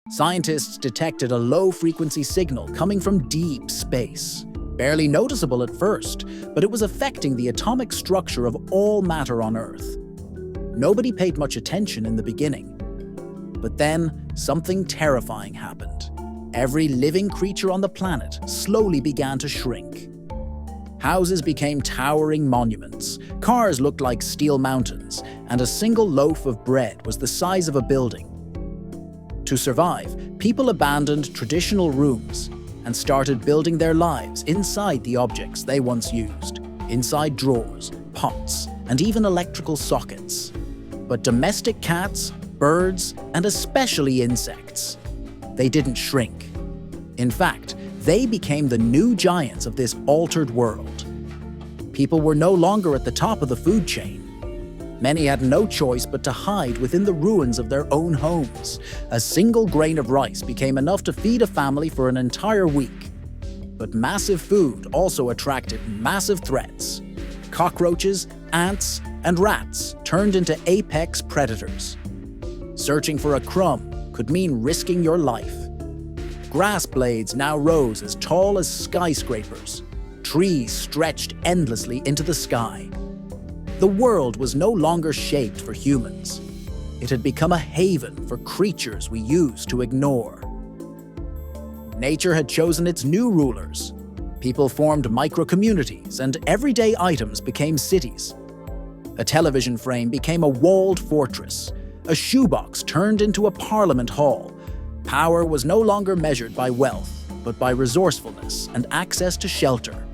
Scientists detected a low-frequency signal coming from deep space. Barely noticeable at first, but it was affecting the atomic structure of all matter on Earth. Nobody paid much attention in the beginning. But then, something terrifying happened. Every living creature on the planet slowly began to shrink. Houses became towering monuments, cars looked like steel mountains, and a single loaf of bread was the size of a building. To survive, people abandoned traditional rooms and started building their lives inside the objects they once used, inside drawers, pots, and even electrical sockets. But domestic cats, birds, and especially insects, they didn't shrink. In fact, they became the new giants of this altered world. People were no longer at the top of the food chain. Many had no choice but to hide within the ruins of their own homes. A single grain of rice became enough to feed a family for an entire week. But massive food also attracted massive threats. Cockroaches, ants, and rats turned into apex predators. Searching for a crumb could mean risking your life. Grass blades now rose as tall as skyscrapers. Trees stretched endlessly into the sky. The world was no longer shaped for humans. It had become a haven for creatures we used to ignore. Nature had chosen its new rulers. People formed micro-communities, and everyday items became cities. A television frame became a walled fortress. A shoebox turned into a parliament hall. Power was no longer measured by wealth, but by resourcefulness and access to shelter.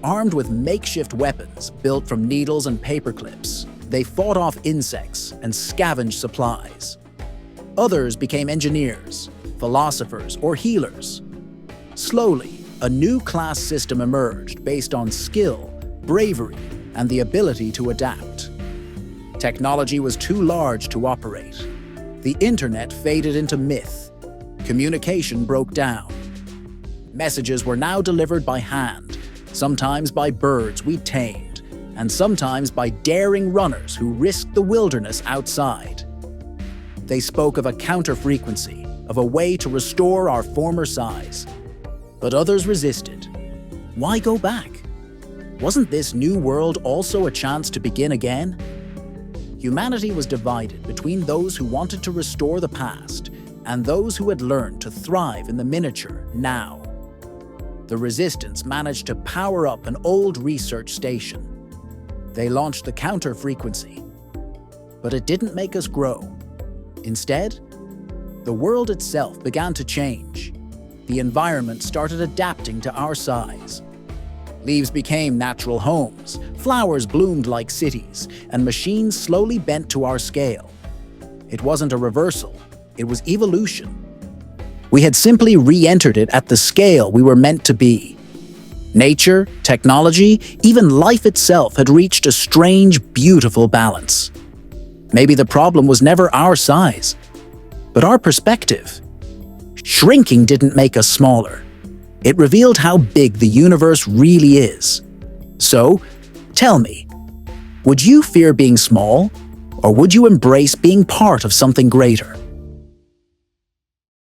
Armed with makeshift weapons built from needles and paper clips, they fought off insects and scavenged supplies. Others became engineers, philosophers, or healers. Slowly, a new class system emerged based on skill, bravery, and the ability to adapt. Technology was too large to operate. The internet faded into myth. Communication broke down. Messages were now delivered by hand, sometimes by birds we tamed, and sometimes by daring runners who risked the wilderness outside. They spoke of a counter-frequency, of a way to restore our former size. But others resisted. Why go back? Wasn't this new world also a chance to begin again? Humanity was divided between those who wanted to restore the past and those who had learned to thrive in the miniature now. The Resistance managed to power up an old research station. They launched the counter-frequency. But it didn't make us grow. Instead, the world itself began to change. The environment started adapting to our size. Leaves became natural homes, flowers bloomed like cities, and machines slowly bent to our scale. It wasn't a reversal, it was evolution. We had simply re-entered it at the scale we were meant to be. Nature, technology, even life itself had reached a strange, beautiful balance. Maybe the problem was never our size, but our perspective. Shrinking didn't make us smaller. It revealed how big the universe really is. So, tell me, would you fear being small, or would you embrace being part of something greater?